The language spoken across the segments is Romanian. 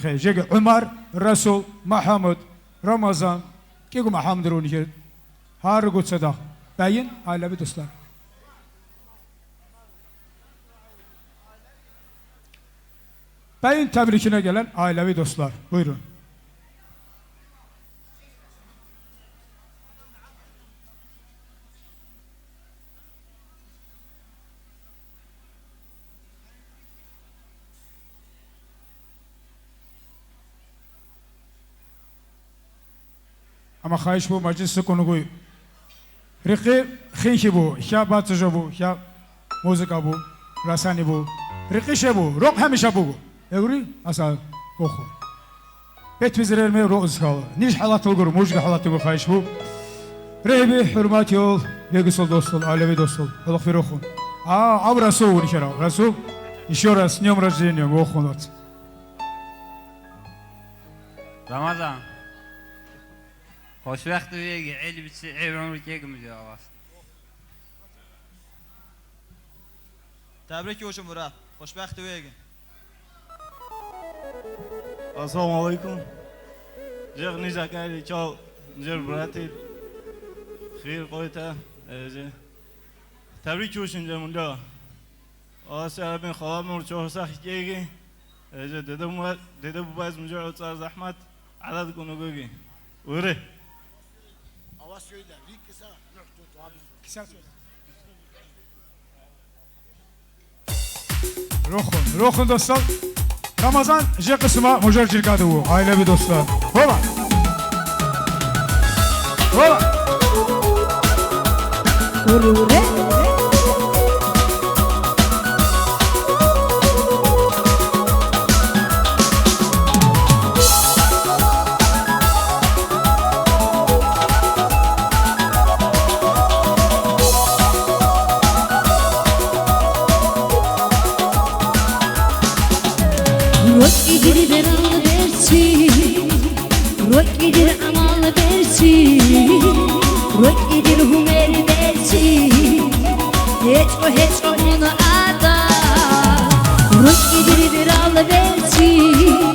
جگ عمر رسول محمد Ramazan ki bu Muhammed Runi har gutsa beyin ailevi dostlar. Beyin tebrikine gelen ailevi dostlar. Buyurun. Ama خواهش bu meclis konuğu. Rıkı xinşi bu, ya batıcı bu, ya müzika bu, rasani bu. Rıkı şey bu, rock hemşe bu. Eğri asal oku. Bet bizlerime roz kalı. Niş halatı gur, müzika halatı bu خواهش bu. Rebi hürmet yol, bilgisol dostul, alevi dostul. Allah firokun. Ab Rasul inşallah. Rasul. Еще раз с днем рождения, охунот. Ramazan. Hoşbəxt üyəgi, elbisi, evranlık yegimiz ağası. Təbrik olsun bura. Xoşbəxt üyəgi. Assalamu alaikum. Jıq necə gəlir, çal, necə buratil. Xeyr qoyta. Təbrik olsun cəmunda. Ağası əlbin xalamın çox sax yegi. Dede bu bəz mücə uçar zəhmət. Əlad qonuğu. Uri. Roxun dostlar. Ramazan J kısma Mujar Cirkadı bu. Ailevi dostlar. Hola. Hola. Rokidir amal versin, rokidir humer versin, hiç o onu ada. Rokidir bir al versin,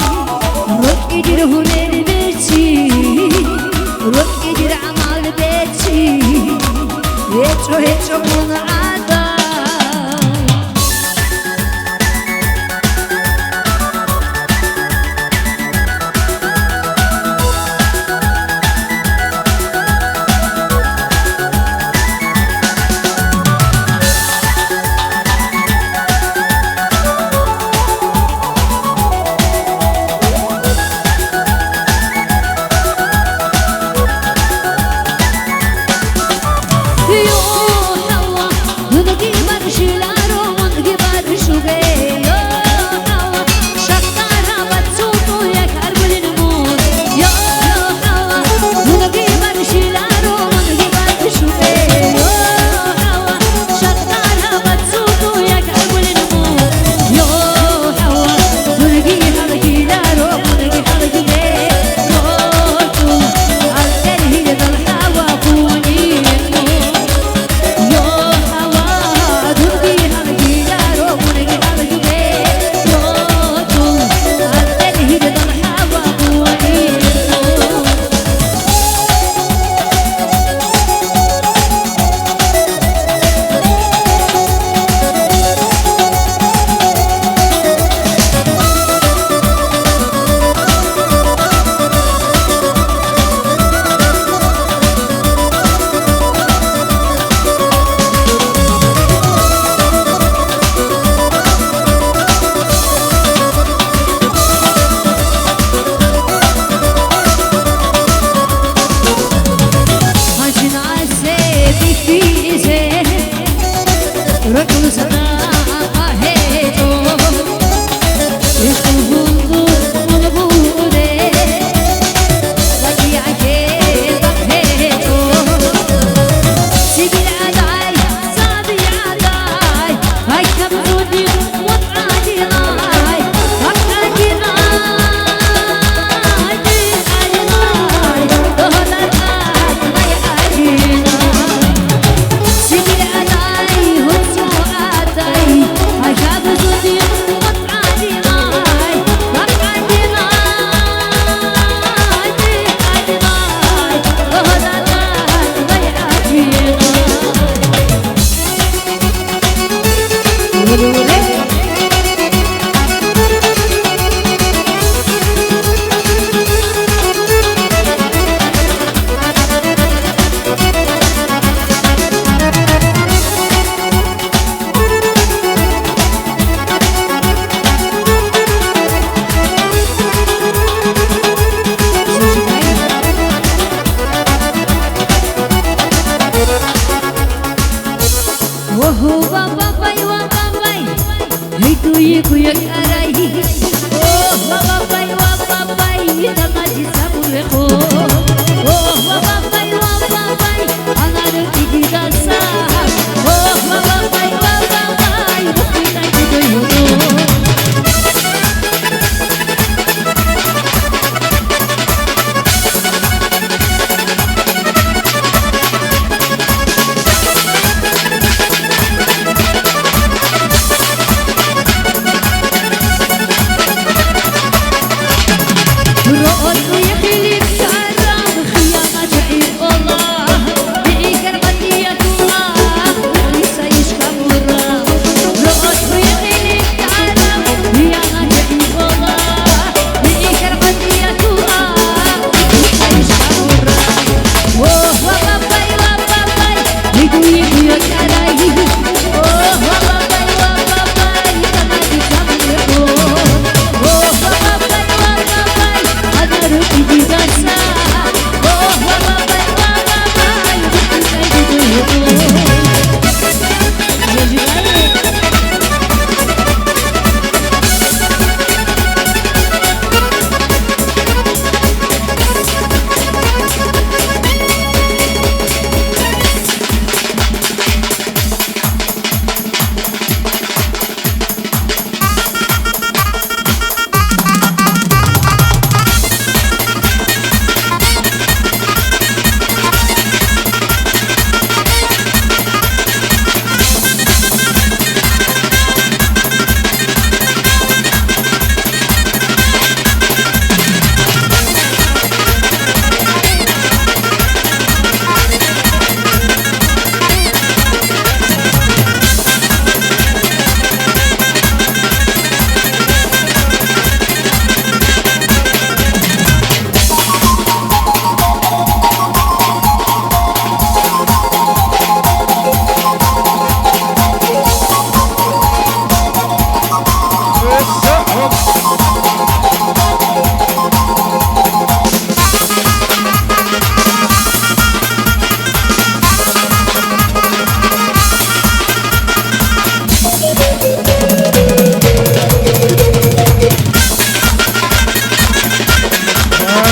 rokidir humer versin, rokidir amal versin, hiç o onu ada.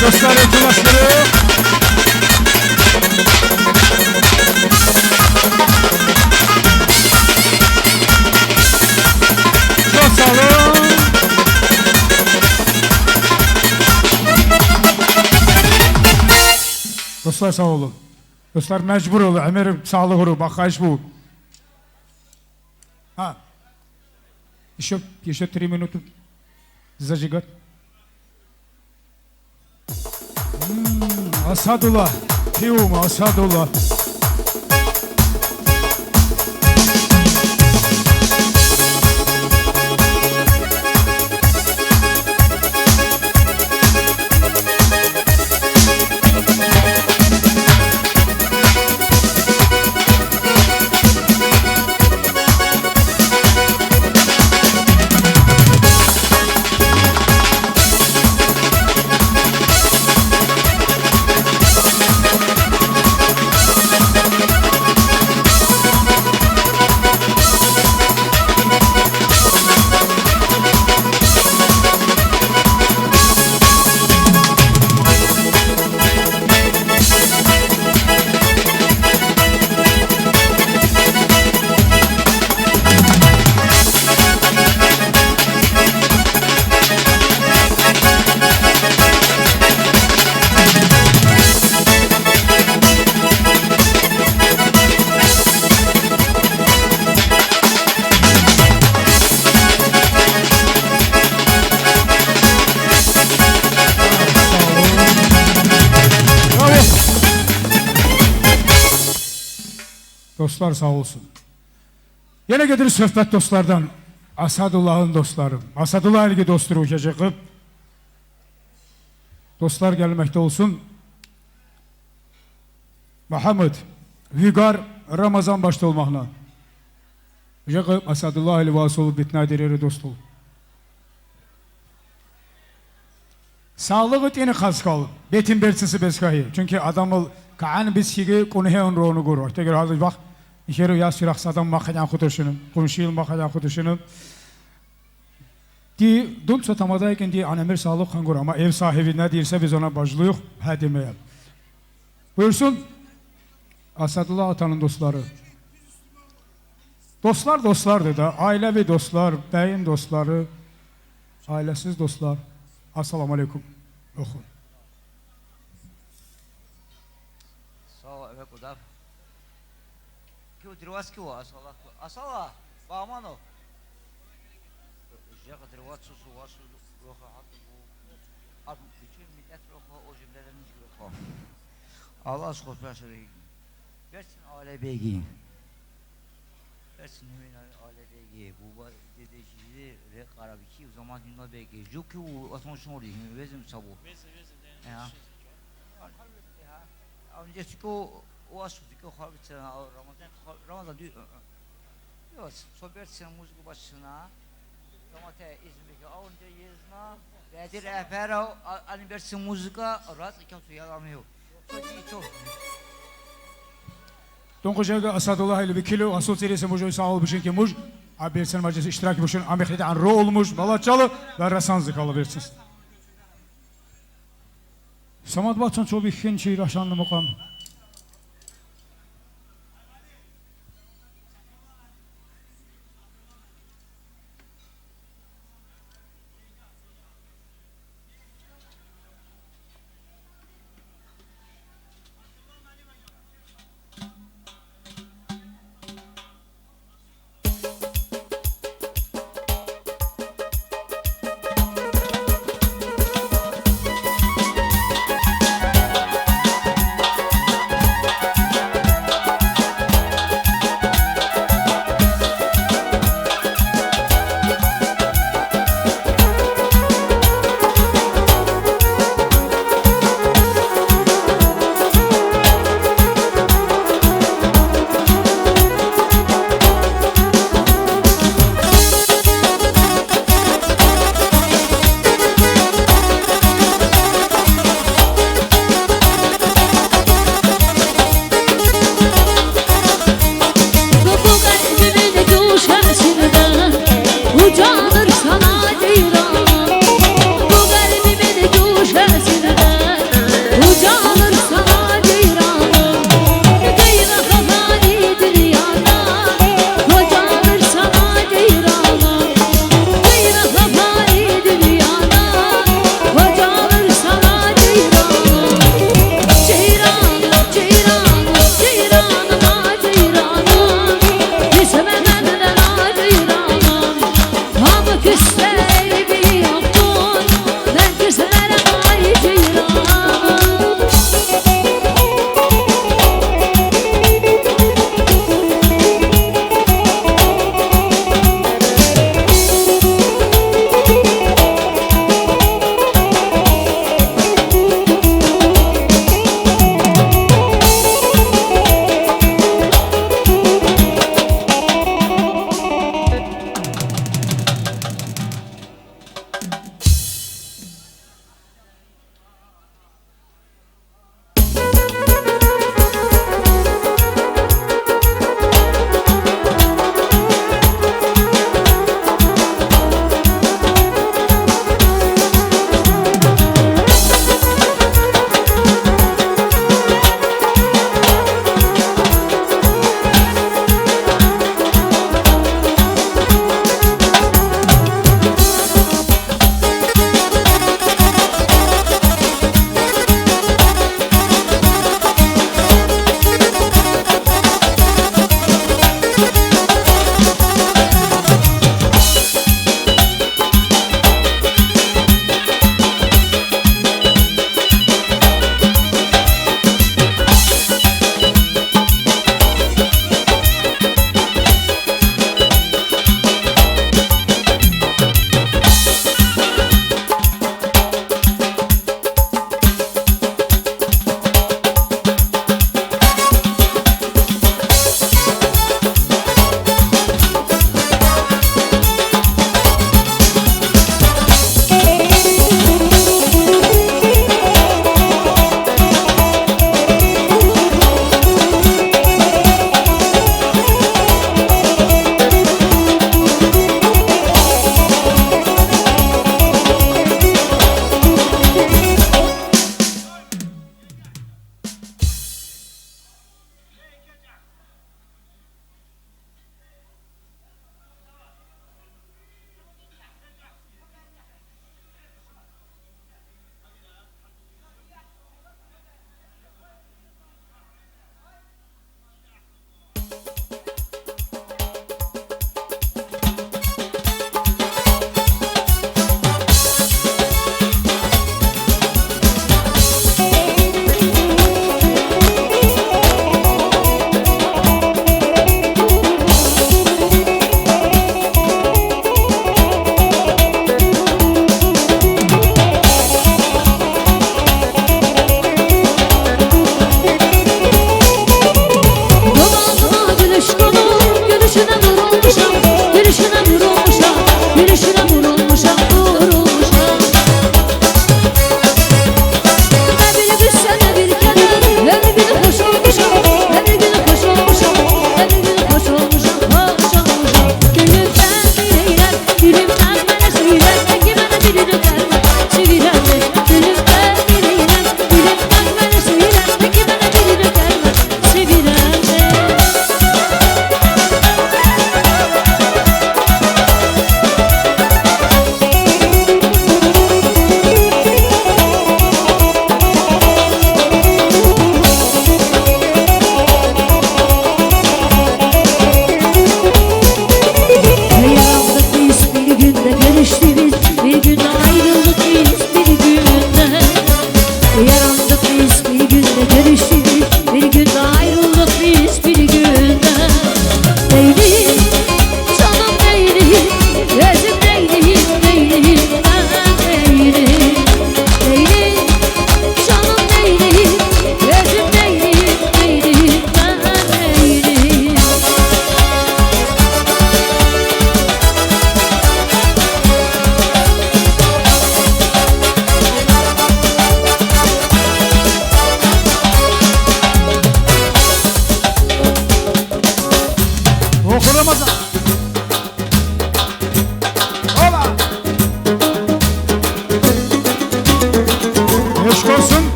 dostlar iltimasları. Çok sağ olun. Dostlar sağ olun. Dostlar mecbur olur. Emirim sağlık olur. Bakayış bu. Ha. Еще 3 минуты зажигать. Асадулlah. Пиум Асадулlah. Dostlar sağ olsun. Yine gelir söhbət dostlardan. Asadullah'ın dostları. Asadullah ilgi dostları uçacaq. Dostlar gelmekte olsun. Muhammed, Vügar, Ramazan başta olmaqla. Uçacaq Asadullah ili vasıl olub bitnə edir dost ol. Sağlığı tini xas qalıb. Betin berçisi beskayı. Çünkü adamı kaan biz higi konuhen ronu guru. İşte gör hazır bak. İşeri ya siraks adam makadan kudurşunu. Konuşuyul makadan kudurşunu. Di dul sotamadayken di anemir sağlık kangur ama ev sahibi ne değilse biz ona bacılıyıq. Hə demeyelim. Buyursun. Asadullah atanın dostları. Dostlar dostlardır da. Ailevi dostlar, beyin dostları, ailesiz dostlar. Assalamu alaikum. Oxun. Sağ evet kudar. Ki drivas ki o asala. Asala. Bağmano. Jaga drivas su vasu roha hatta bu. Ad bütün millet roha o cümlelerin roha. Allah aşkına başarıyı. Versin aile beygi. Versin hemen aile beygi. Bu dedeciği ve karabiki o zaman dinle beygi. Yok ki o atmışın oraya. Vezim sabu. Ya. Önceki o asudaki harbiden Ramazan diyor. Yok, sobersin müzik başına. Ramazan İzmir'deki avunca yazına. Verdi rehber ani versin müzika rahat kimse yalamıyor. Çok. Donkojaga Asadullah ile bir kilo asıl serisi mucu sağ ol bişin ki muc. Abi sen meclisi iştirak bişin Amerika'da an ro olmuş Balaçalı ve Rasanzı kalıversiniz. Samad Batsan çok bir hinçi raşanlı mukam.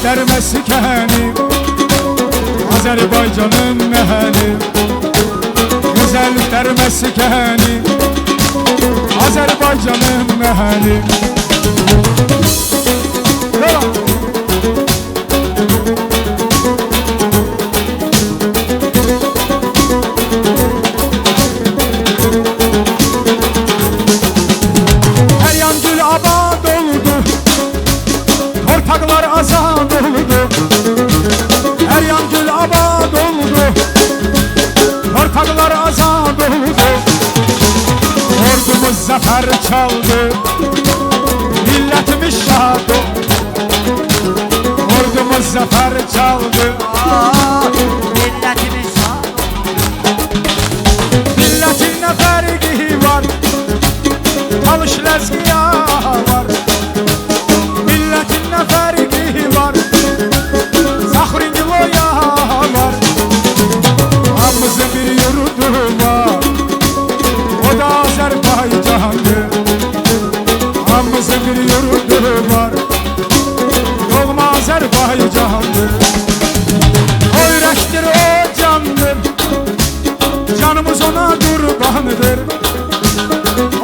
güzellikler meskeni Azerbaycan'ın meheni Güzellikler meskeni Azerbaycan'ın meheni Her yan gül abad oldu Torpaklar azad oldu Her yan gül abad oldu Torpaklar azad oldu Ordumuz zafer çaldı Milletimiz şad Ordumuz zafer çaldı Milletimiz sağ Milletin ne fergi var Talış lezgiya var Milletin ne fergi var Zahrin loya var Hamımızın bir yurdu var O da Azerbaycan'dır Hamımızın bir yurdu var Doğma Azerbaycan'dır O yürektir o candır Canımız ona kurbanıdır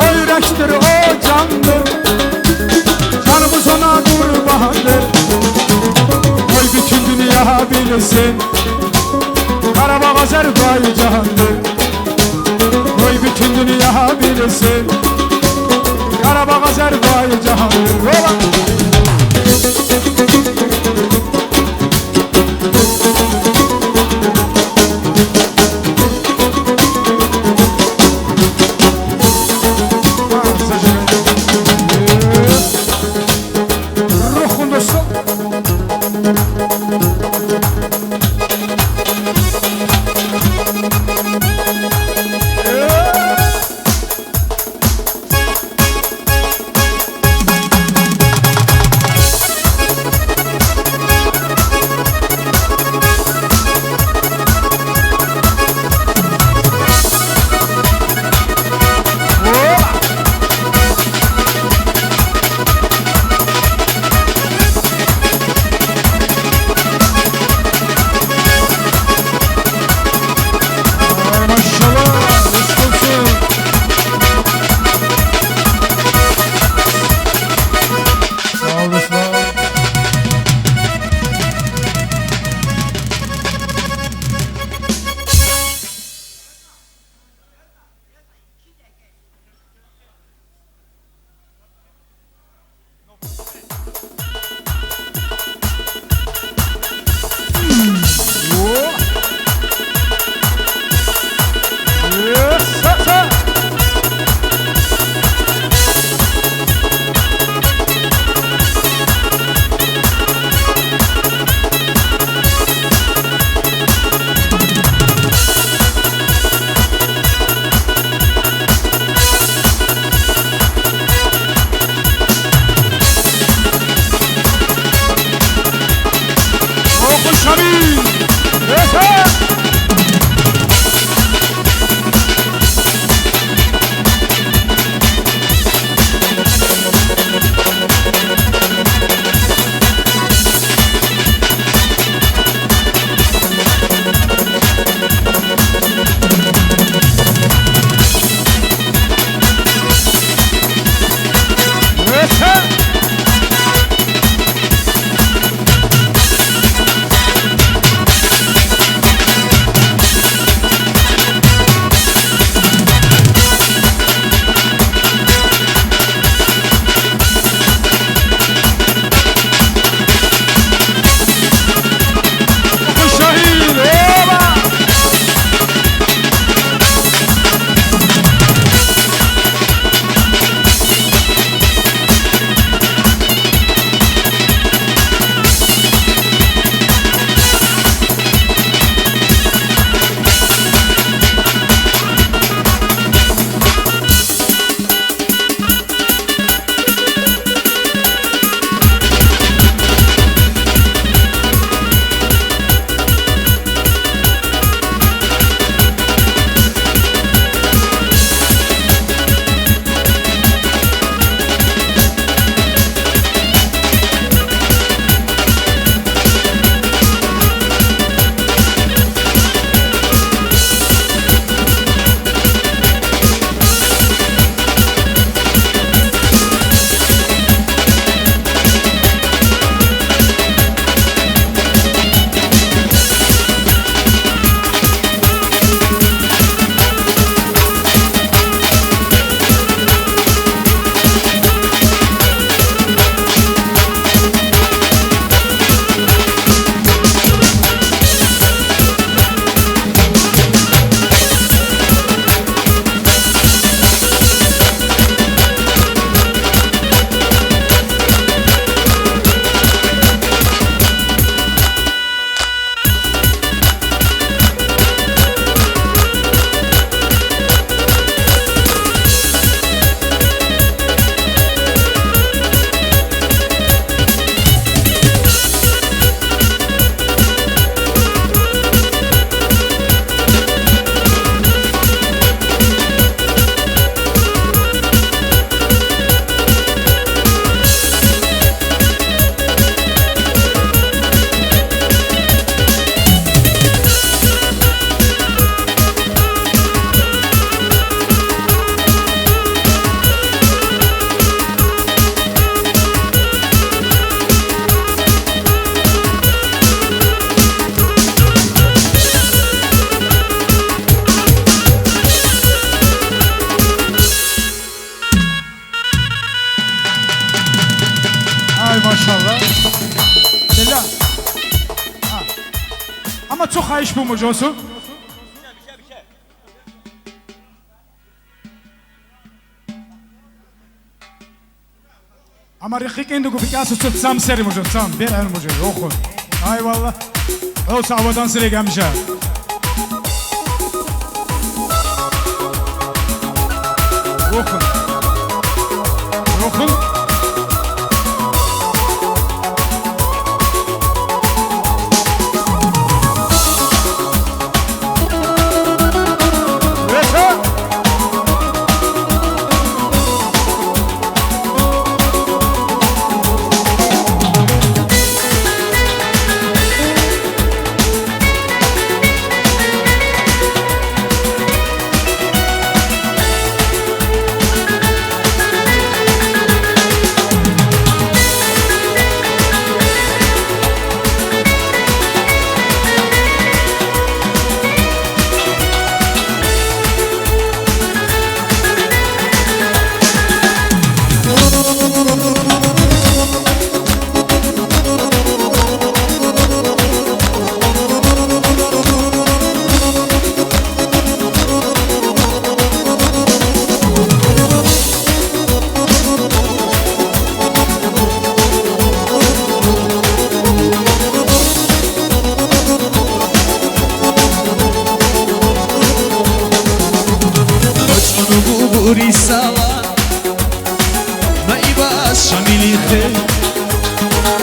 O yürektir o candır Canımız ona kurbandır Oy bütün dünya bilsin Karabağ Azerbaycan'dır Oy bütün dünya bilsin Karabağ Azerbaycan'dır Ola! Ruhunu sok دلا اما تو خواهش بو مجاسو اما رقیق این دو فکاسو تو سام سری مجاز سام بیر این مجاز روخون ای والله او صعبادان سری گمشه روخون روخون بوری سالا نایباز شمیلی خی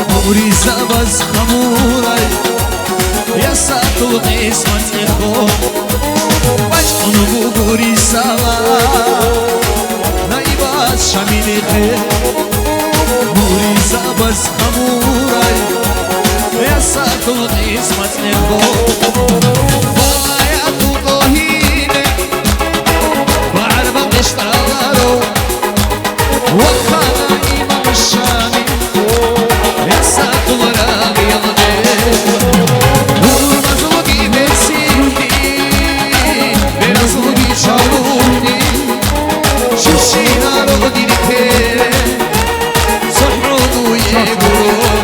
بوری زباز خمورای یا ساتو قسمت خو باش اونو بوری سالا نایباز شمیلی خی بوری زباز خمورای یا ساتو قسمت خو وخاني مشاني يا ساق وراغي والمزوقي بسيني برزوقي شعورني شوشينا رودي لكيري صحرونو يقولوني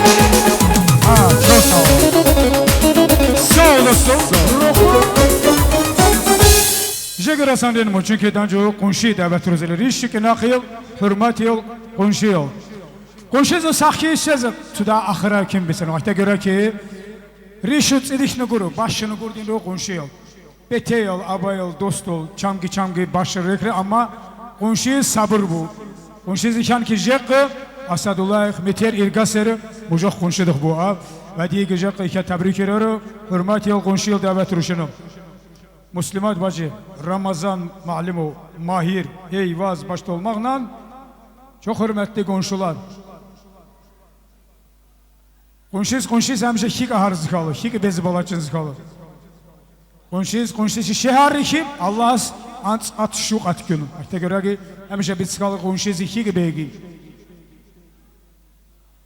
جگر سندن مچون که دانجو کنشی دعوت روزل ریش که ناقیل حرمتیل کنشیل کنشیزو سخی شز تو دا آخر کم بسن وقتی گره که ریشوت ادیش نگورو باش نگوردین رو کنشیل بتیل آبایل دوستول چامگی باش رکر اما کنشی صبر بو کنشیزی کن که جق اسدالله متر ایرگاسر مجا کنشیدخ بو و دیگه جق که تبریک رو حرمتیل کنشیل دعوت روشنم Müslüman bacı, Ramazan malumu mahir, eyvaz başta olmakla çok hürmetli komşular. Komşuyuz hemşe hik aharızı kalır, hik bezi balacınızı kalır. Komşuyuz şehari ki Allah'a at şuk at günü. İşte göre ki hemşe biz kalır komşuyuz hik begi.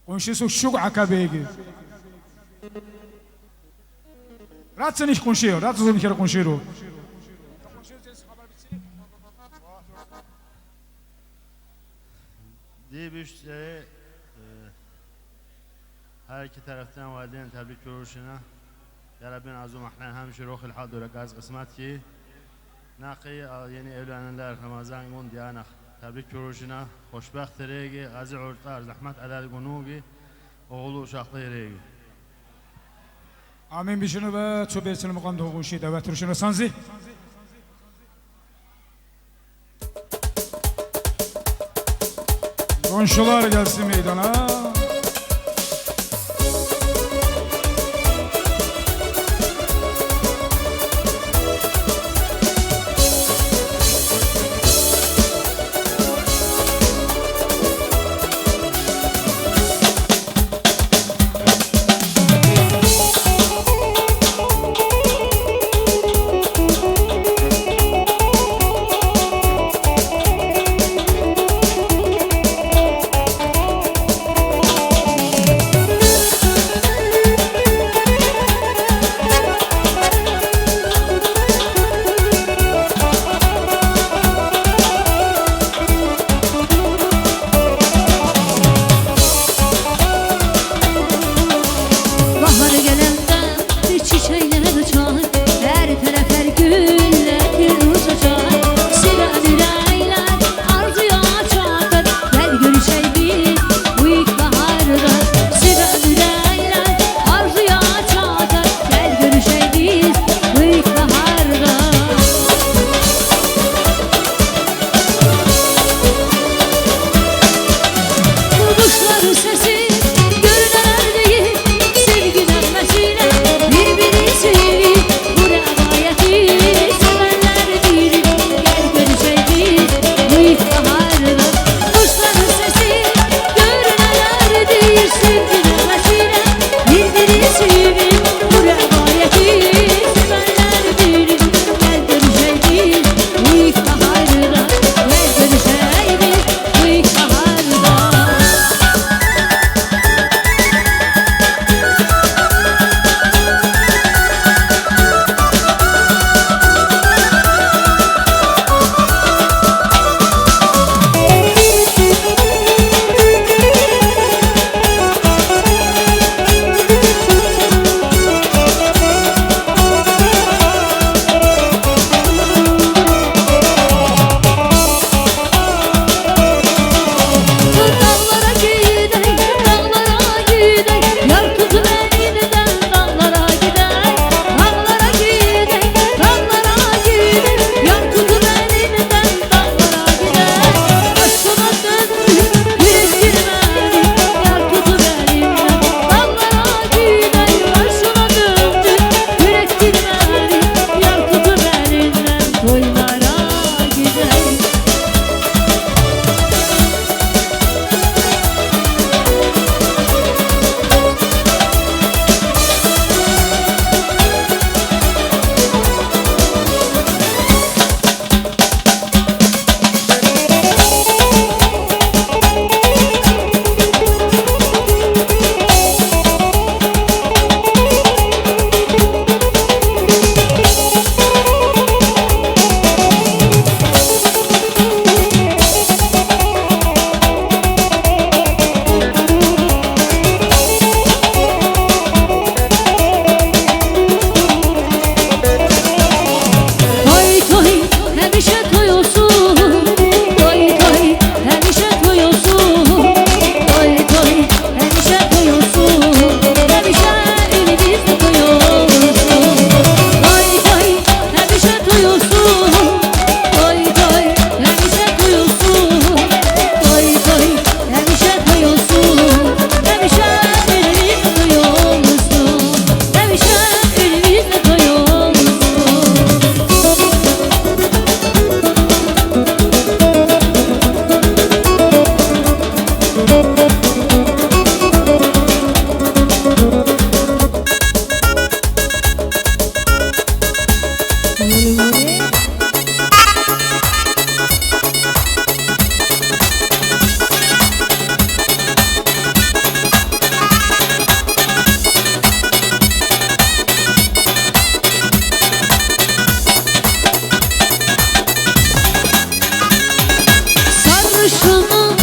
Komşuyuz şuk aka begi. Ratsın iş konuşuyor, ratsın bir kere konuşuyor. Diye bir şey her iki taraftan valideyn tebrik görüşüne ya Rabbin azum ahlan hemşire ruhul hadur gaz kısmet ki naqi yeni evlenenler Ramazan gün diyana tebrik görüşüne hoşbaht teregi aziz ortar zahmet alal gunugi oğlu uşaqlı yeregi. Amin bişini ve çöbesini mukamda hukuşi davet ruşuna sanzi. Komşular gelsin meydana. Sarışınım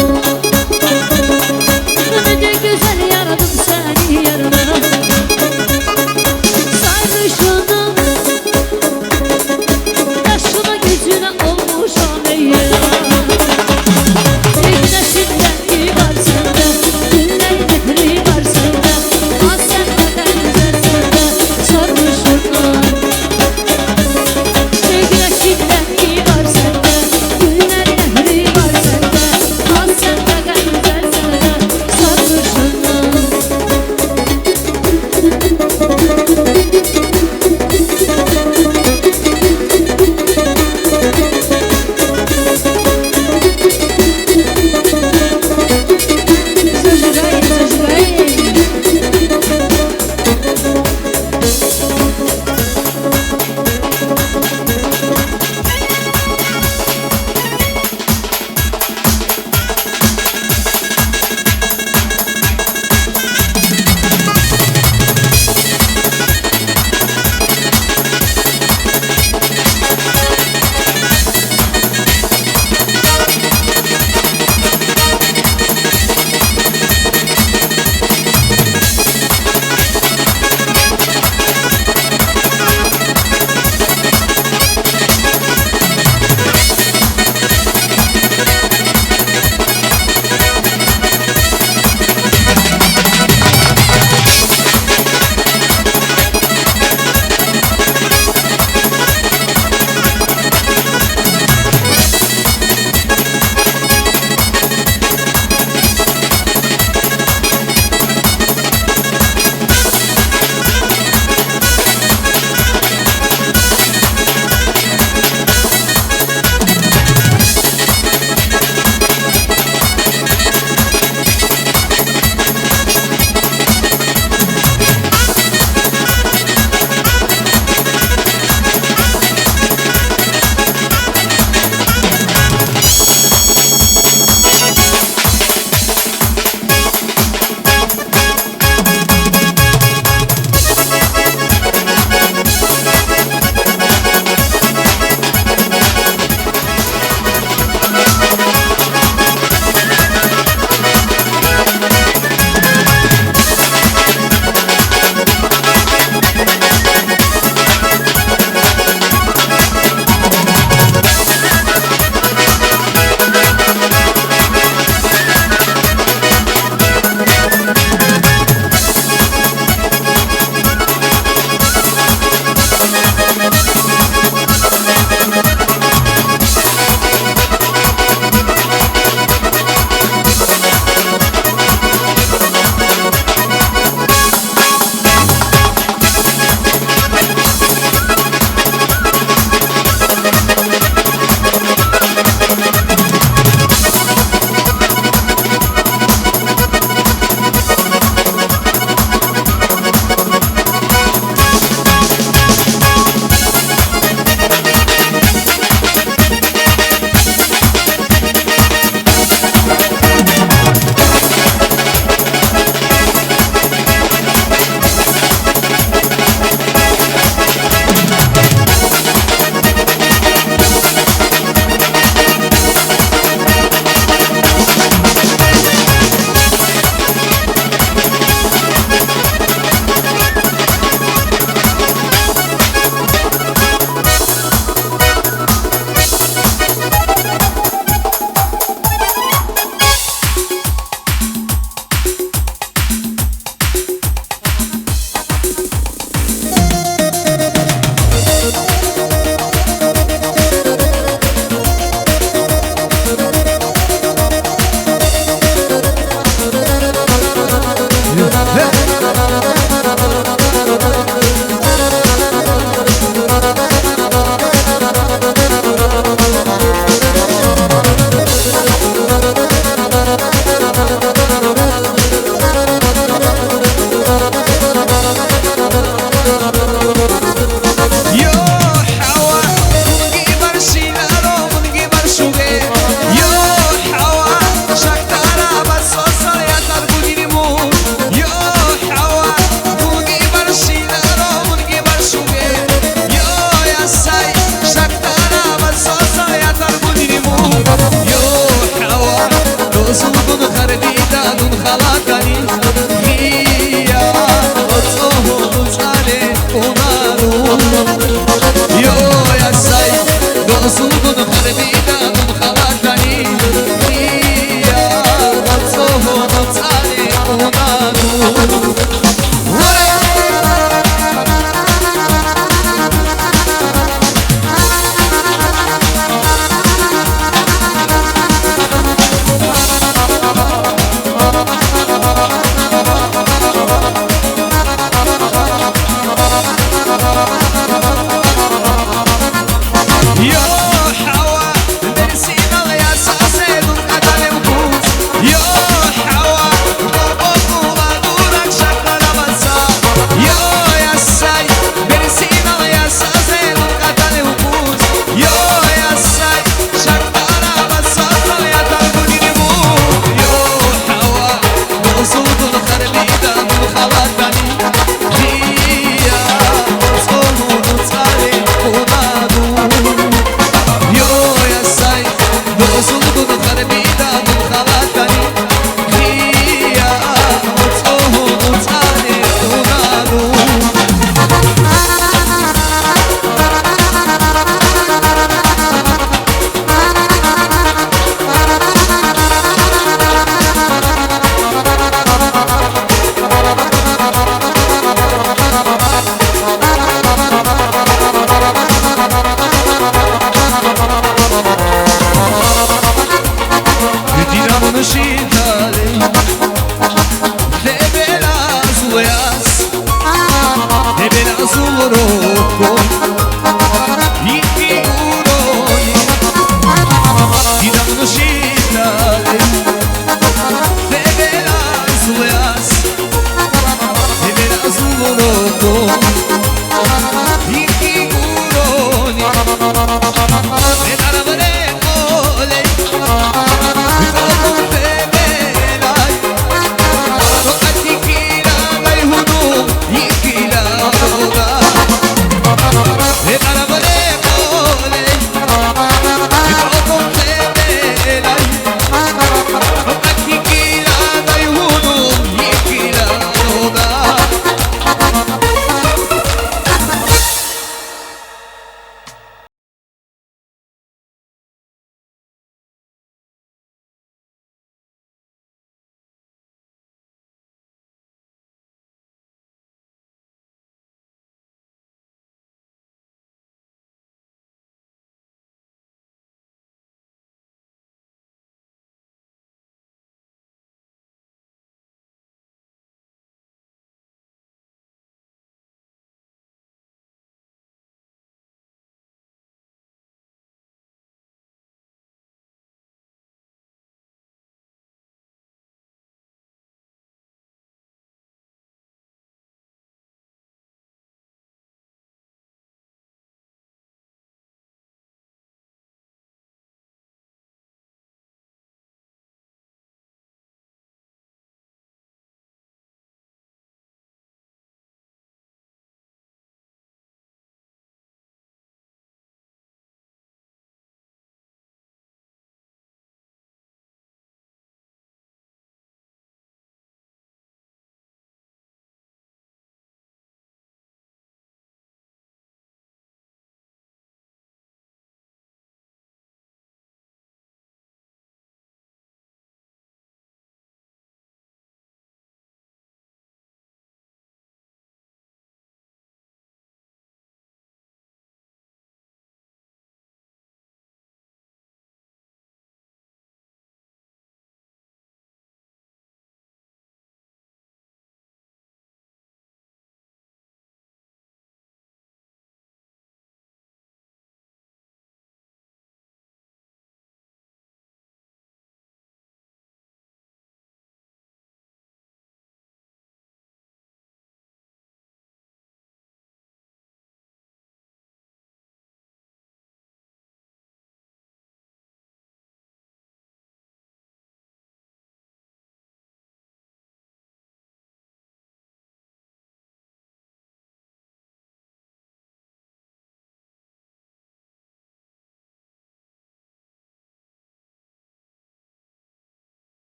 خلاتني هي وصوه صالي ونارو يو يا ساي دوسودن خربيدان خلاتني هي وصوه صالي ونارو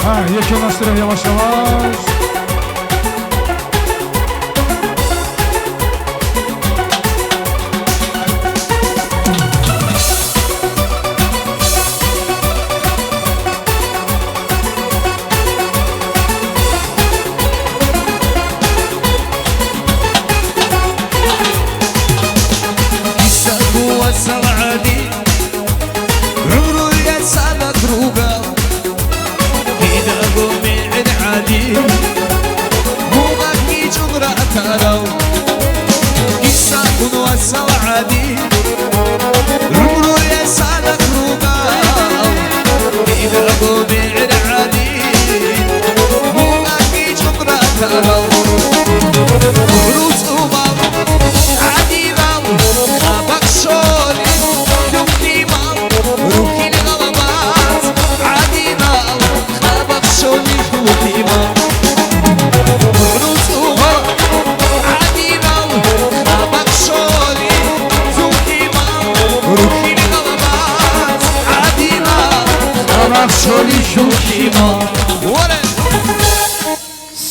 Ha, yakınlaştırın yavaş yavaş.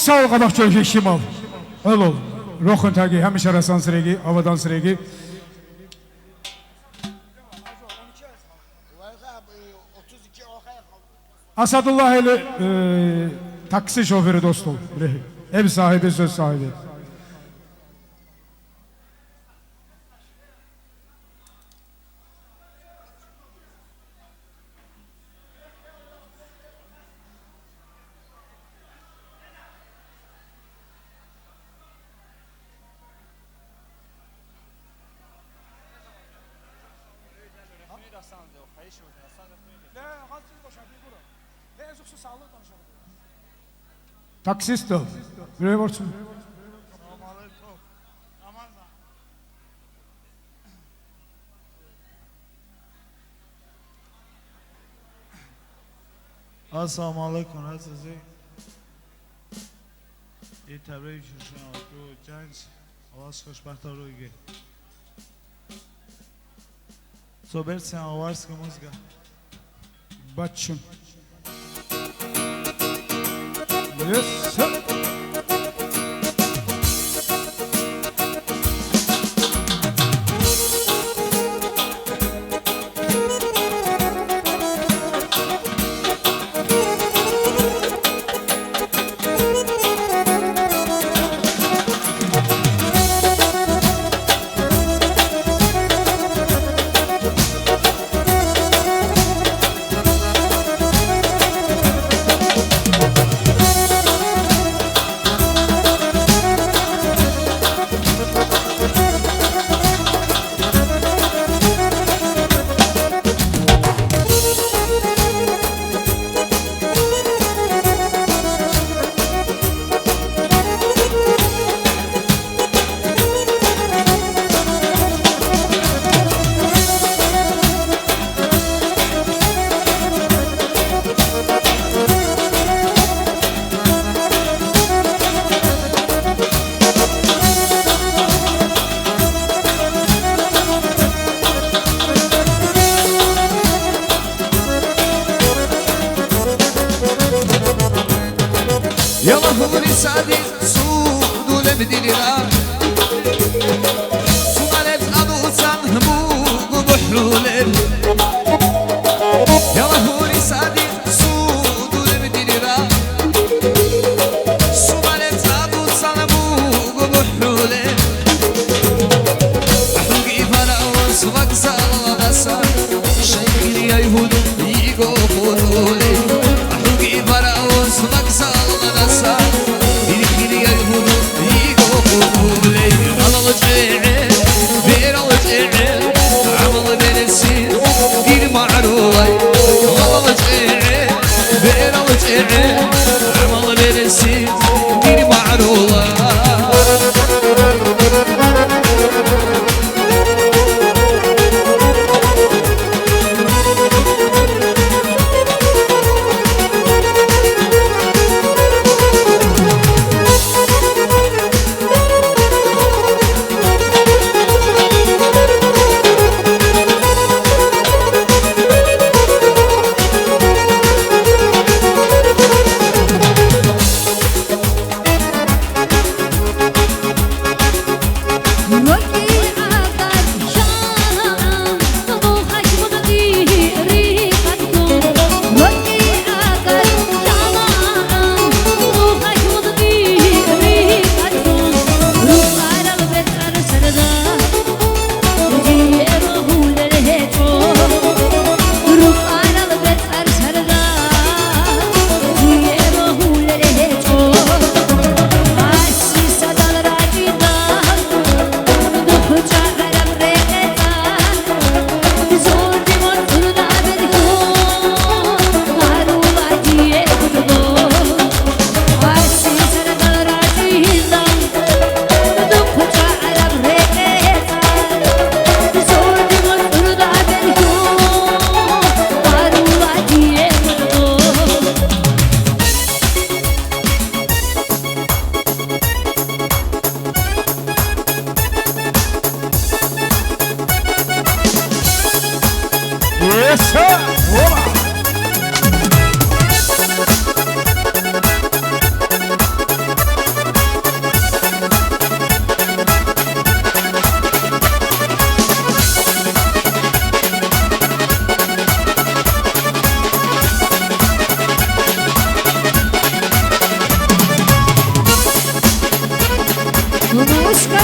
Sağ ol qabaq çölkü şimal. Öyle ol. Roxun təqi, həmişə rəsan sırəgi, havadan sırəgi. Asadullah eli taksi şoförü dost ol. Ev sahibi, söz sahibi. Taksist ol. Buraya borçsun. Assalamu alaikum. Nasılsınız? İyi tebrik ederim. Bu genç Allah'a xoşbəxt olsun. Sober sen avarska muzga. Bachun. Yes, sir.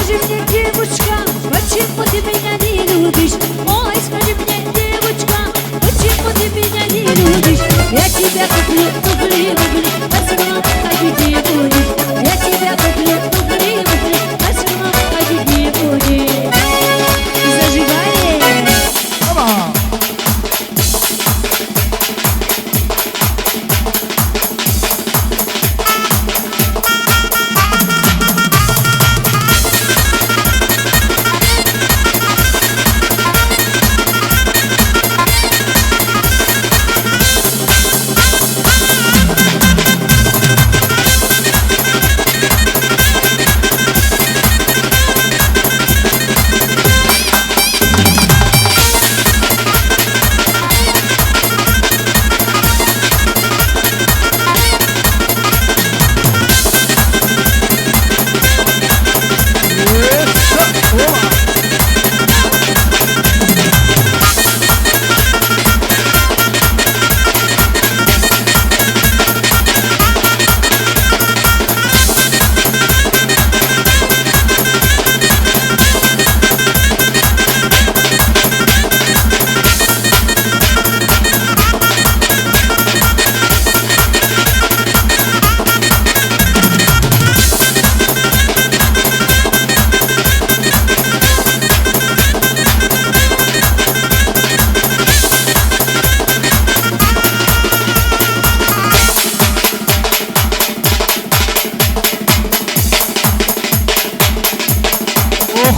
скажи мне, девочка, почему ты меня не любишь? Ой, скажи мне, девочка, почему ты меня не любишь? Я тебя куплю, а сама ходить не будешь. Я тебя куплю, а сама ходить не будешь. Зажигали.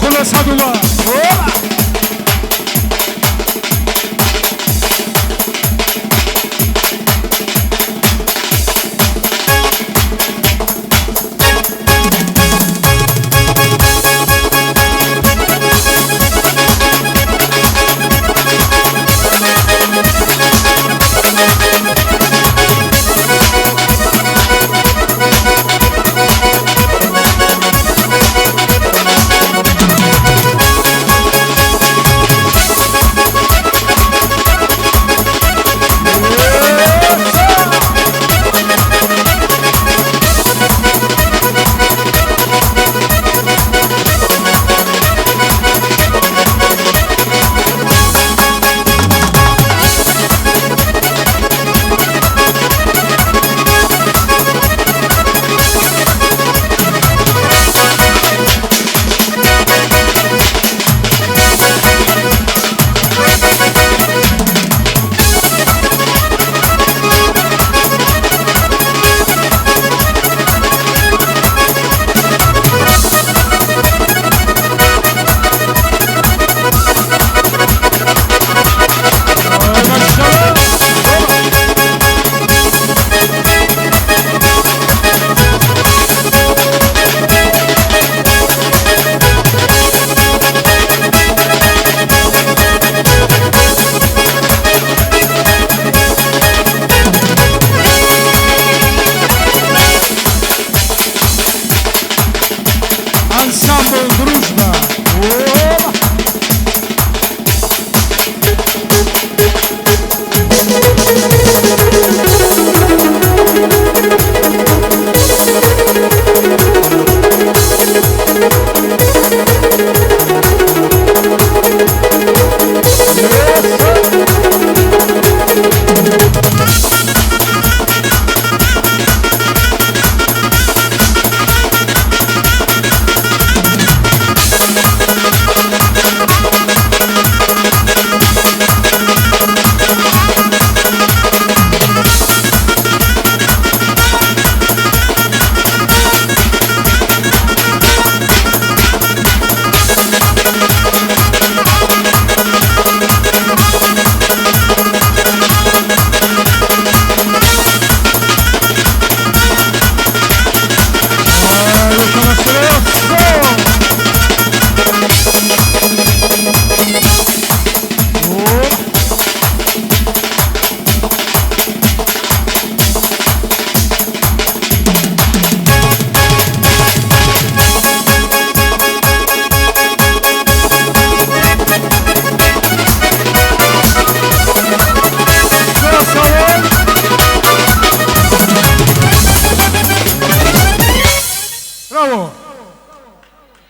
خلاص هدولا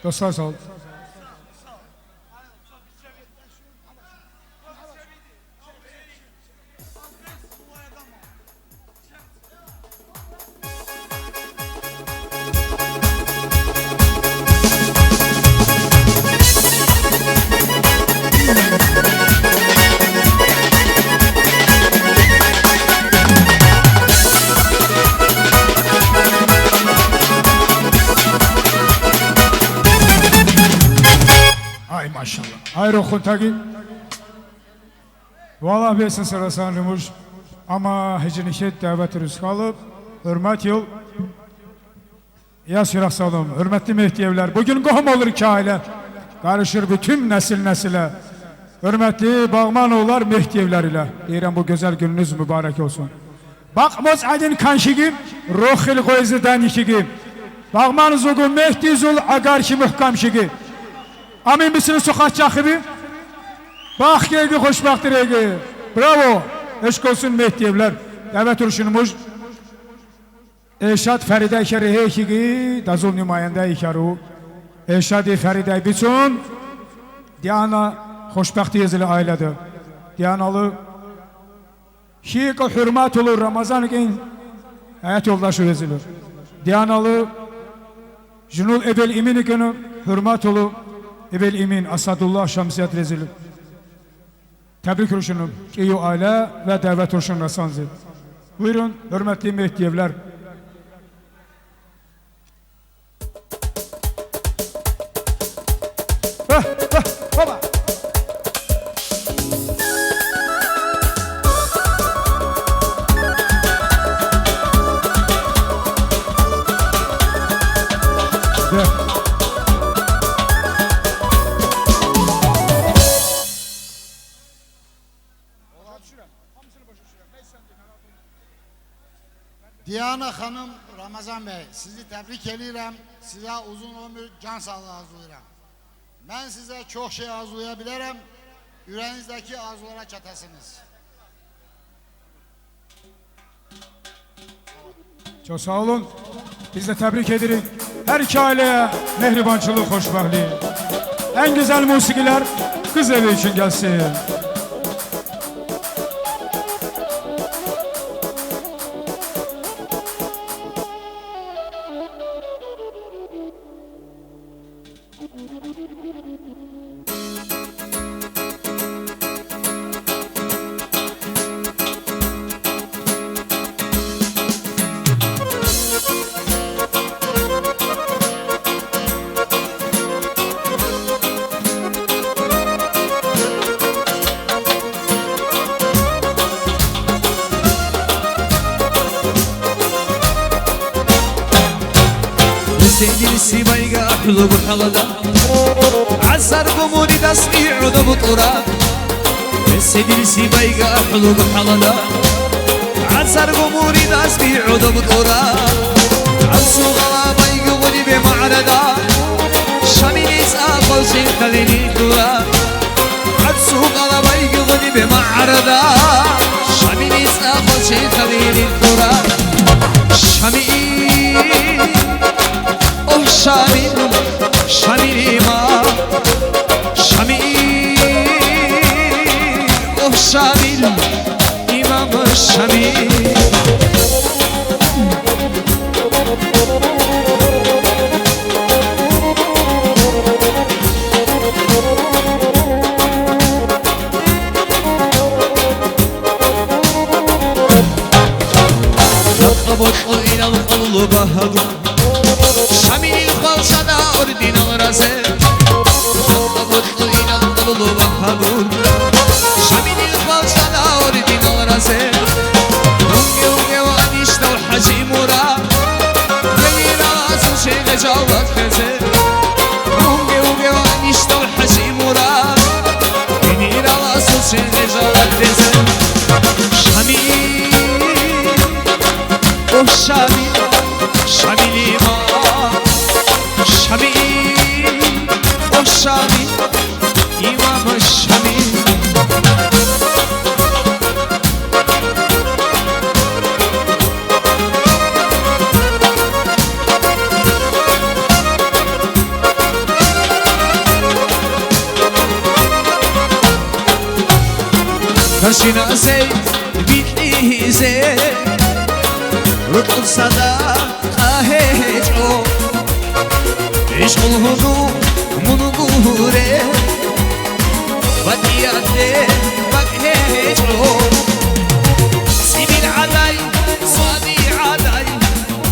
Dostlar sağ olun. Ay maşallah. Hayır okun tagi. Vallahi besin sırasını rümuş. Ama hecinişet davet rüzgalıp. Hürmet yıl. Ya sürak sağlam. Hürmetli mehdiyevler. Bugün kohum olur ki aile. Karışır bütün nesile. Hürmetli Bağmanoğullar mehdiyevler ile. Deyirəm bu güzel gününüz mübarek olsun. Bakmaz adın kanşigim. Ruhil koyziden ikigim. Bağman zogu mehdi zul agar ki muhkam şigi. Amin misiniz sokak çakıbı? Bak geldi hoşbahtır egi. Bravo. Eşk olsun mehdiyevler. Davet uruşunumuz. Eşad Feride Kerihe ikigi. Dazul nümayende ikaru. Eşad Feride biçun. Diyana hoşbahtı yazılı ailedir. Diyanalı. Şiika hürmet olur Ramazan gün. Hayat yoldaşı yazılır. Diyanalı. Junul Ebel İmin günü hürmet olur. Ebel İmin Asadullah Şamsiyat rezili. Tebrik uruşunu Kiyo aile ve davet uruşunu rasanzı. Buyurun hürmetli mehdiyevler. Baba. Diyana Hanım, Ramazan Bey, sizi tebrik edirəm, sizə uzun ömür, can sağlığı arzulayıram. Mən sizə çox şey arzulaya bilərəm, ürəyinizdəki arzulara çatasınız. Çok sağ olun. Biz de tebrik ederiz. Her iki aileye mehribançılık, hoşbahtlık. En güzel musikiler kız evi için gelsin. سيدي بايقة حلو بحلقة عسر قموني تصنيع بطورة سيدي بايقة حلو بحلقة عسر قموني تصنيع بطورة عسو غلا بايقة ولي بمعرضة شاميني ساقل شيء خليني دورة عسو غلا بايقة ولي بمعرضة شاميني ساقل شيء خليني دورة شامي Oh Şamil, Şamil'ima Şamil, oh Şamil, İmam Şamil Lakabotlu İlal Avlu Bahadur Şamil falsada ordinal razı Lakabotlu İlal Avlu Bahadur Şamil falsada ordinal razı Unge unge van işte o hacimura Gelir ağzın şeyle cavlat keze Unge unge van işte o hacimura Gelir ağzın şeyle cavlat keze Şamil, oh Şamil, Şamil'ima Şamil, oh Şamil, İmam Şamil فرشناسي بالإيزي ركض صداقة هيجو عشق الهدوء من ظهوري ودياتي بكهيجو سيبي العداي صادي عداي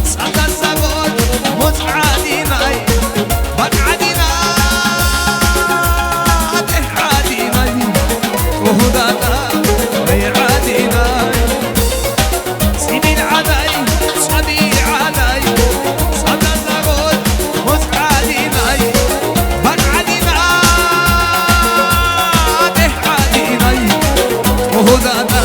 صدى الزبون متعادي ماي بقعدي ناده عادي ماي وهدانا عادي ماي سيبي العداي صادي عداي صدى الزبون متعادي ماي بقعدي ناده عادي ماي وهدانا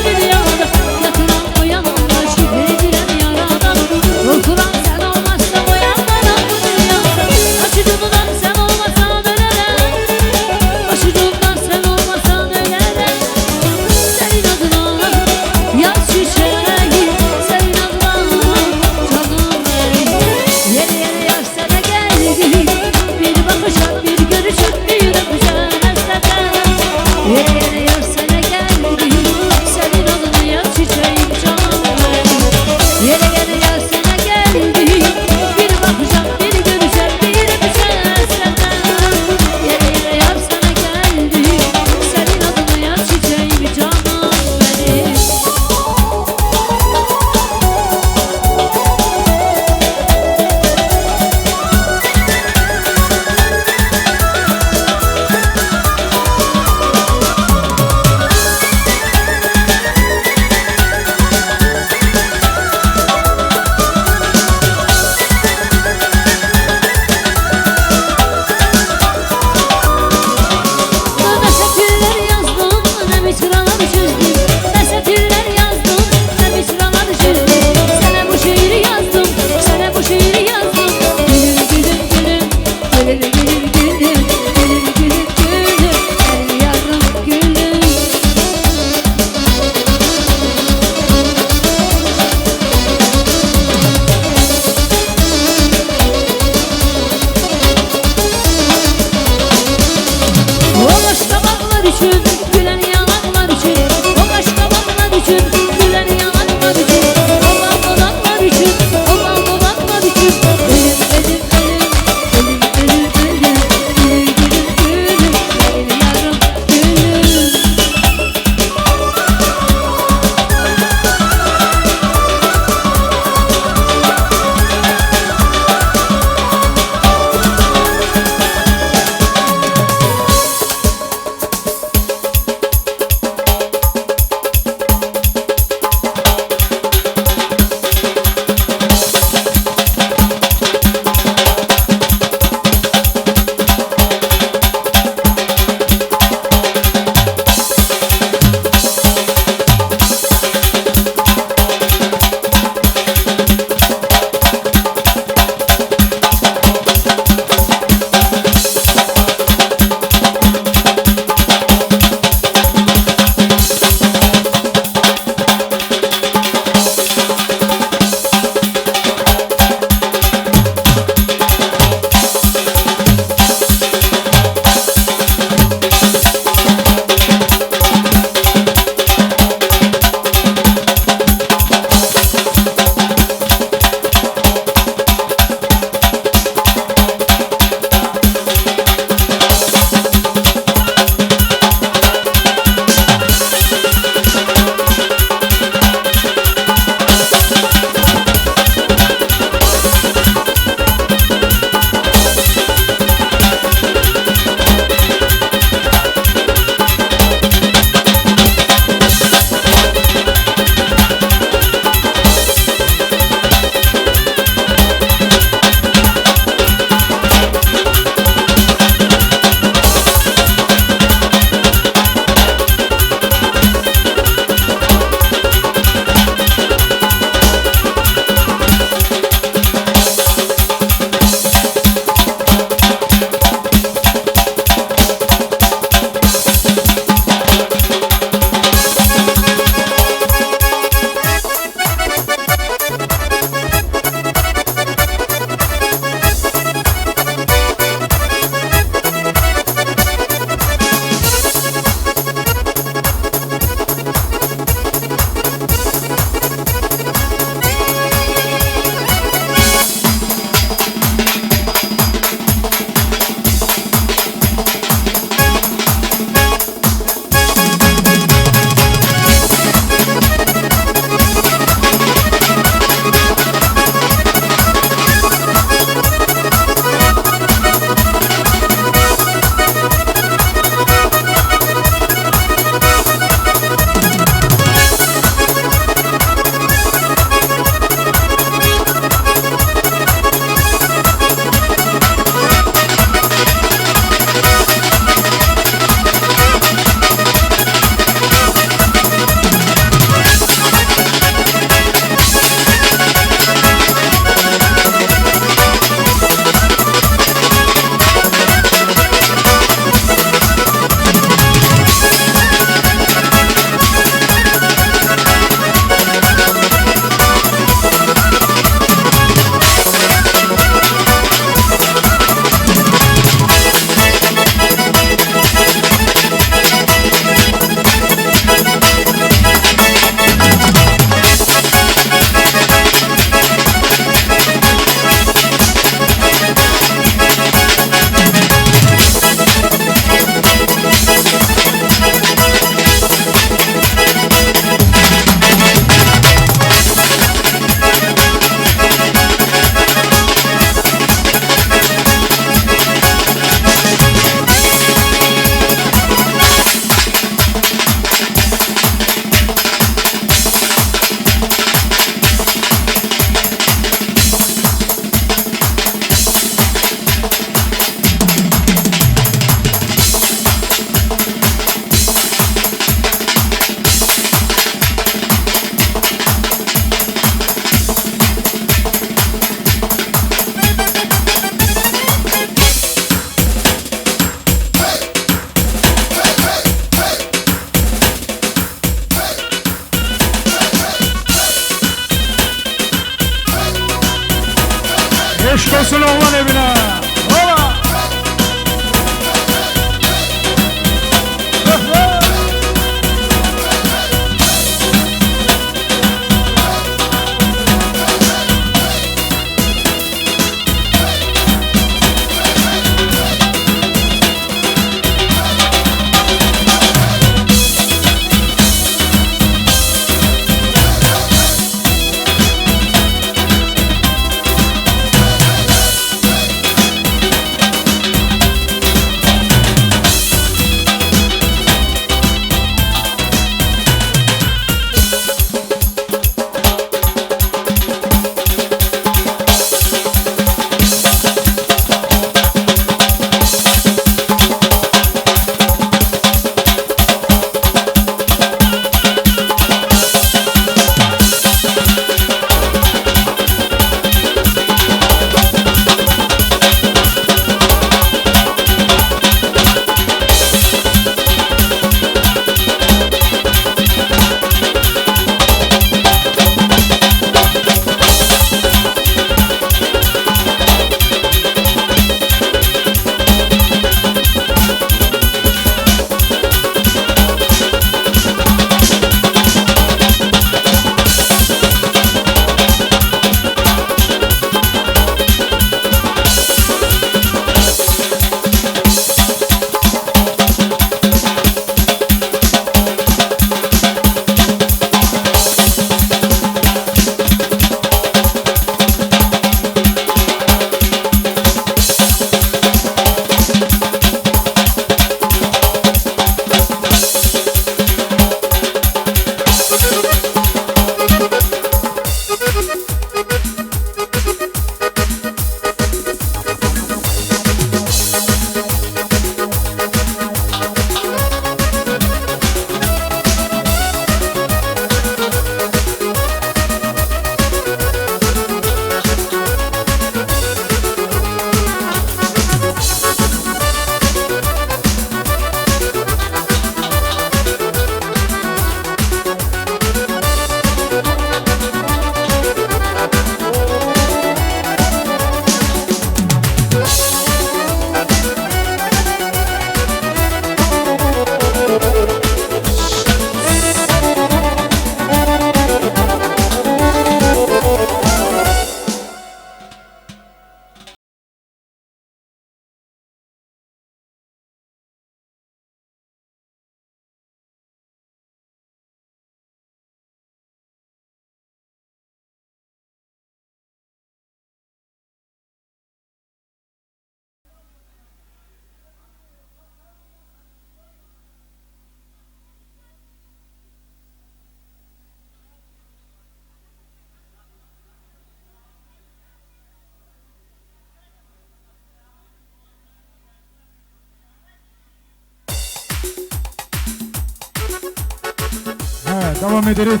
devam ederiz.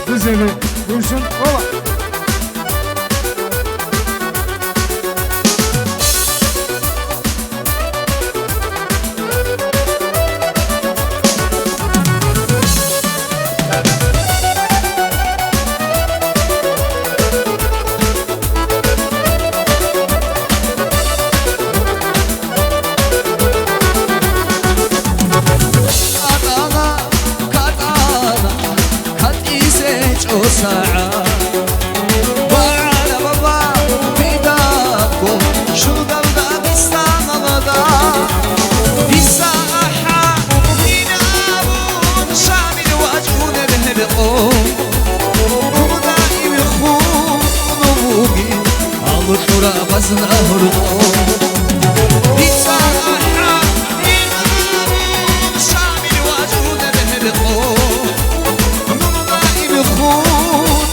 Kız evi buyursun. Ola. ساعة وعلى بابا في دابو شو قلبه بيستمضى في الساحة ينامون شامل وجهون بهلقون ودائم يخون نبوقي على التراب أزنهرقون في الساحة ينامون شامل وجهون بهلقون يخون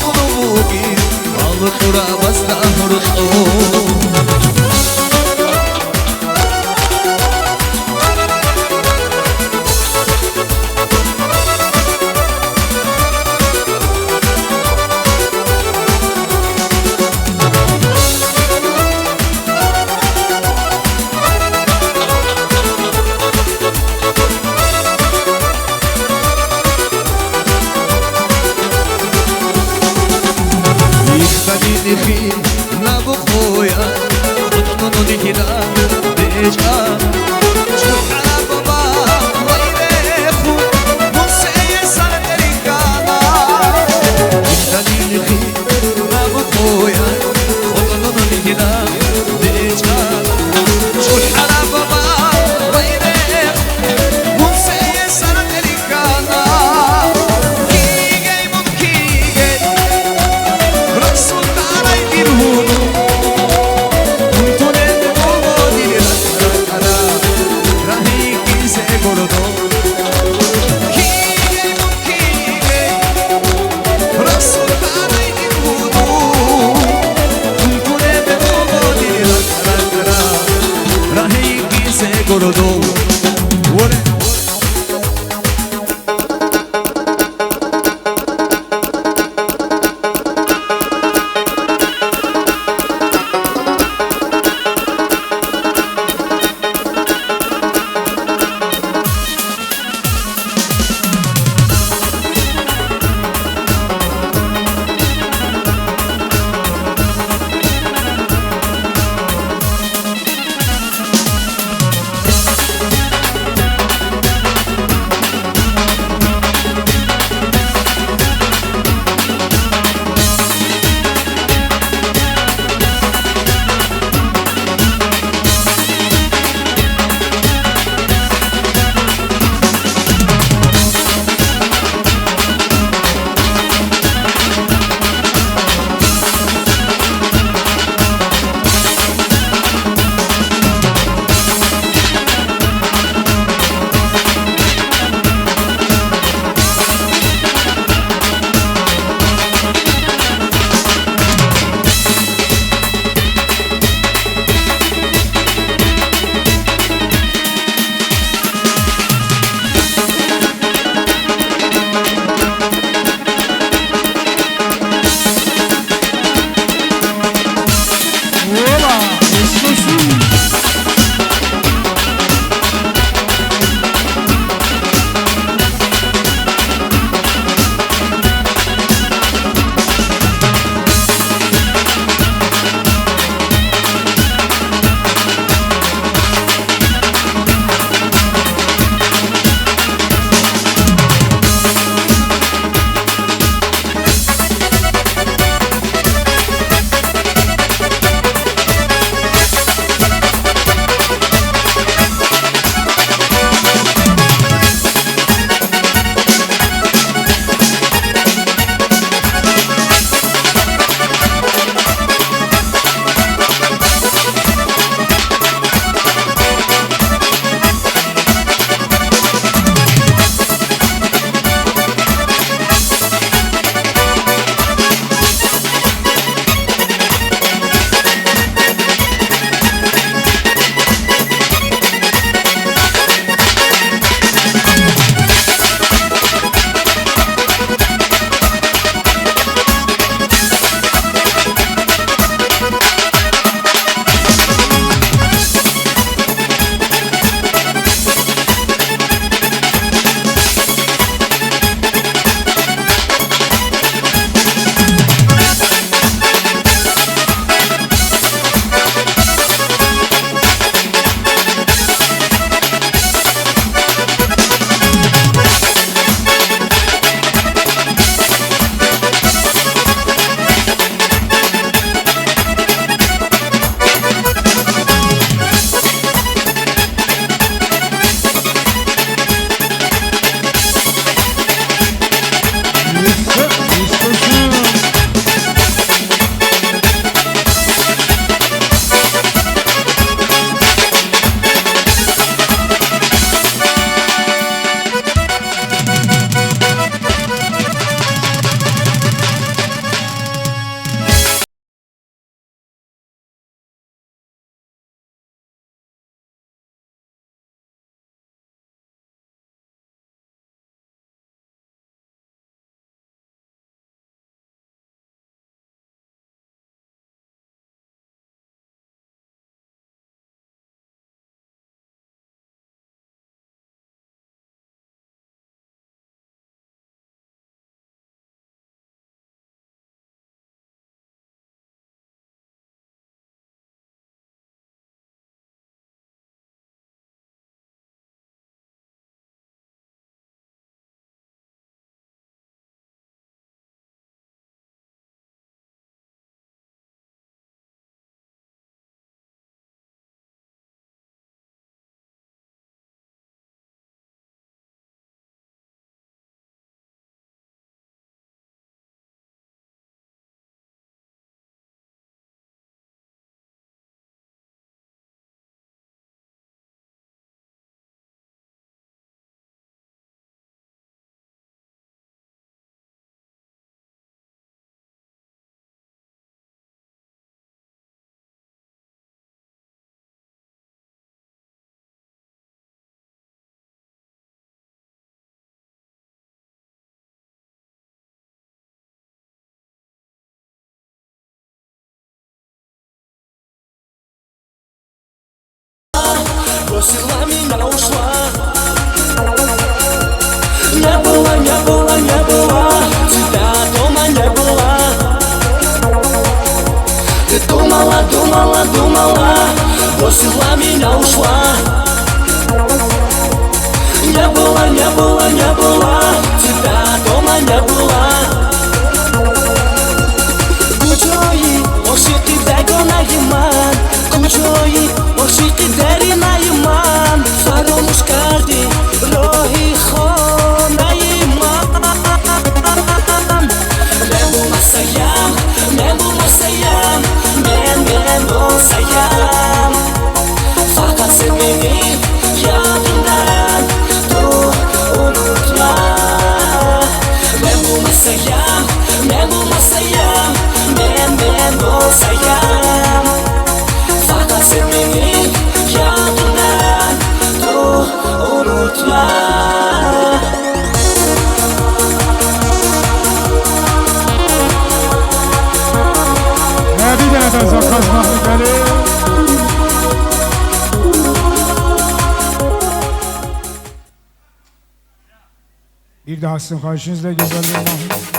قلوبي على التراب استهرقون نخي نابو خويا وطنوني كده بيجا شوف على بابا ويليخو موسى صارت ريكانا نخي نخي نابو خويا وطنوني كده بيجا شوف على بابا ويليخو موسى صارت ريكانا Gordo бросила меня, ушла. Не было, не было, не было, тебя дома не было. Ты думала, думала, думала, бросила меня, ушла. Не было, не было, не было, тебя дома не было. Кучои, ошибки бегонайыман, кучои, ошибки деринайыман, фаромуш карди, рохи хонайыман. Мен булмасаям, мен булмасаям, мен болсаям. Fakat sen beni yadından unutma. Ben bulmasayam, ben bulmasayam, ben olsayam. Fakat sen beni yadından unutma. Bir tane daha zakaz mahmutları. Bir daha sizin karşınızda güzelliğim Mahmut.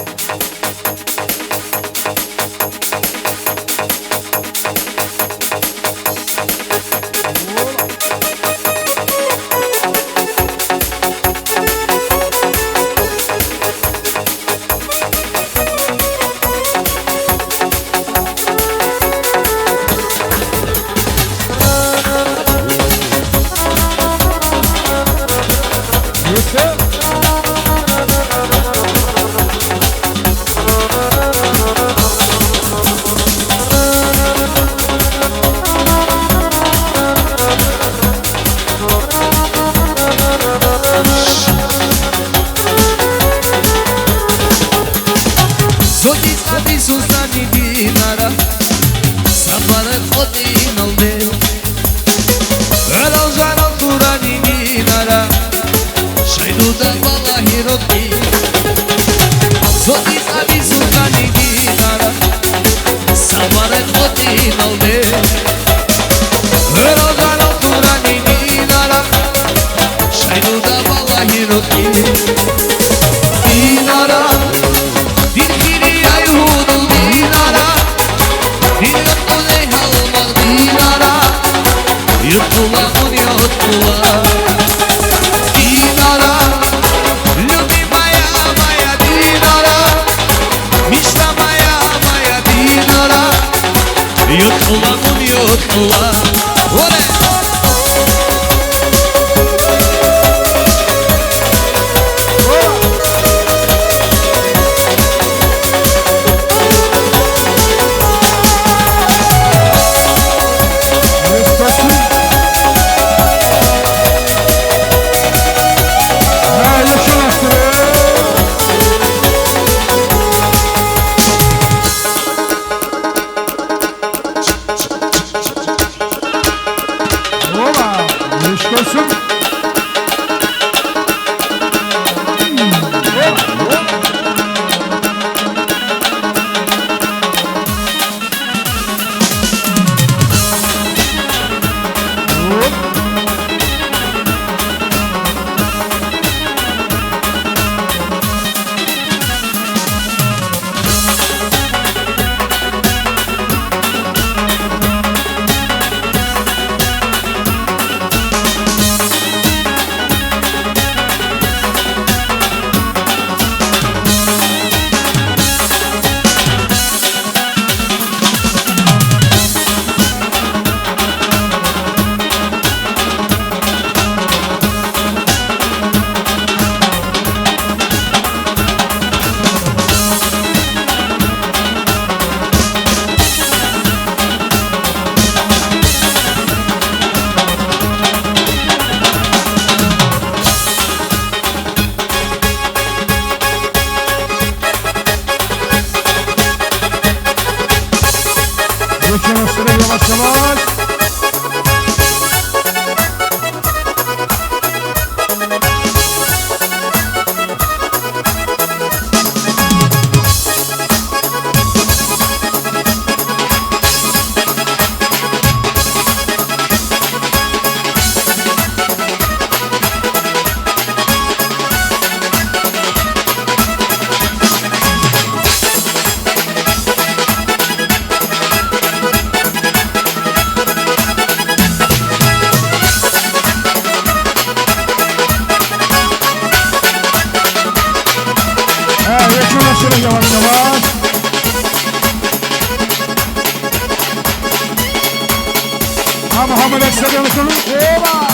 Hamı destek olsun. Eyvah.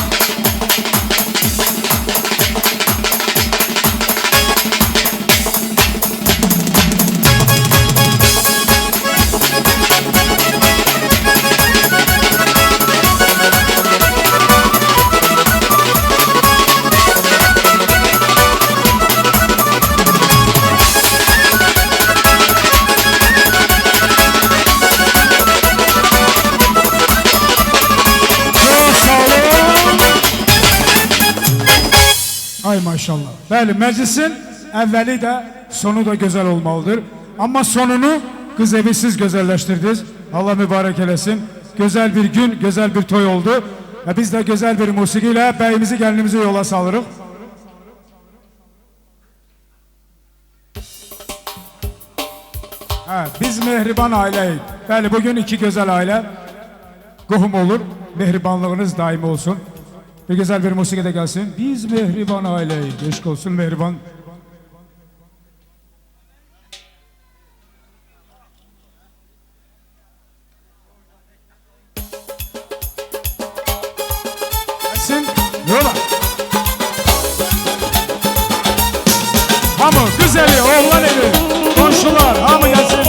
Ay maşallah. Bəli, məclisin əvvəli də, sonu da gözəl olmalıdır. Amma sonunu qız evi siz gözəlləşdirdiniz. Allah mübarək eləsin. Gözəl bir gün, gözəl bir toy oldu. Və biz də gözəl bir musiqi ilə bəyimizi, gəlinimizi yola salırıq. Biz mehriban ailəyik. Bəli, bugün iki gözəl ailə qohum olur. Mehribanlığınız daimi olsun. Bir güzel bir musiki de gelsin. Biz mehriban aileyik. Eşk olsun mehriban. Gelsin. Yola. Hamı, kız evi, oğlan evi, komşular, hamı gelsin.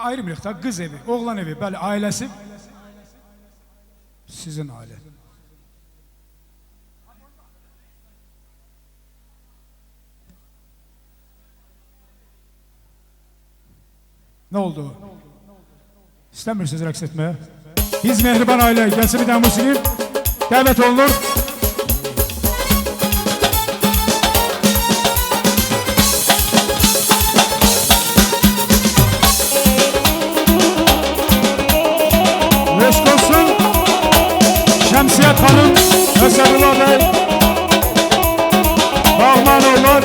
Ayrımırıq da, qız evi, oğlan evi, bəli, ailəsi sizin ailə. Ne oldu? İstəmirsiniz rəqs etməyə? Biz mehriban ailə, gəlsin bir dənə musiqi, dəvət olunur. Şemsiyet Hanım, Eserullah Bey, Bağmanoğullar,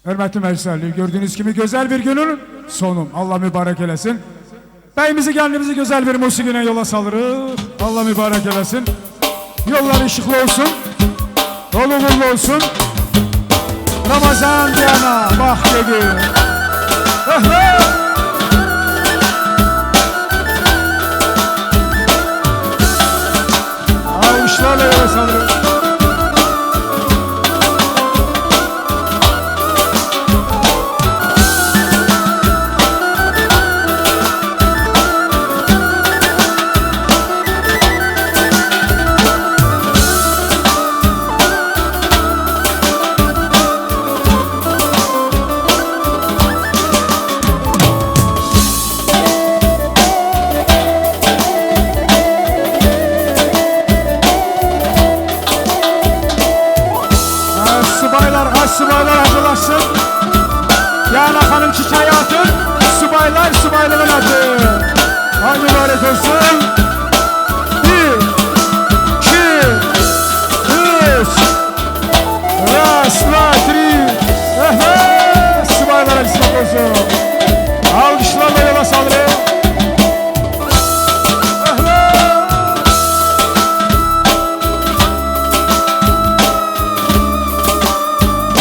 hörmətli məclislərli, gördüğünüz kimi gözəl bir günün sonu. Allah mübarək eləsin. Bəyimizi, gəlinimizi gözəl bir musiqi ilə yola salırıq. Allah mübarək eləsin. Yollar ışıqlı olsun, dolu bullu olsun. Ramazan yana, bak dedi. Alkışlarla yola salırıq. Allah mübarek olsun. 1, 2, 3. Раз, два, три. Sübhanallah, bismillah olsun. Alkışlarla yola saldırı.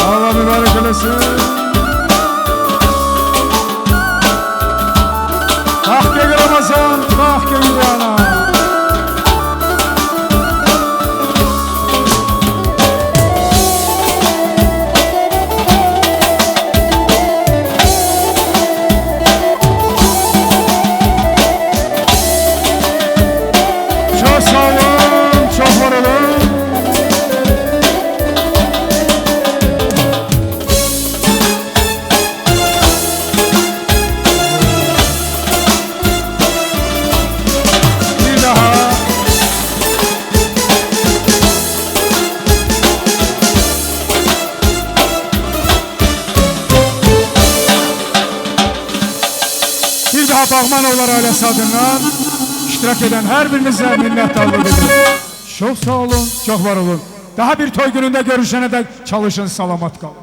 Allah mübarek eylesin. Hak gel Ramazan, hak gel yana. Çok sağ olun, çok var olun. Bir daha. Bir daha Bağmanoğulları ailesi adından iştirak eden her birinize minnettarlık ederim. Çok sağ olun, çok var olun. Daha bir toy gününde görüşene dek çalışın, salamat kalın.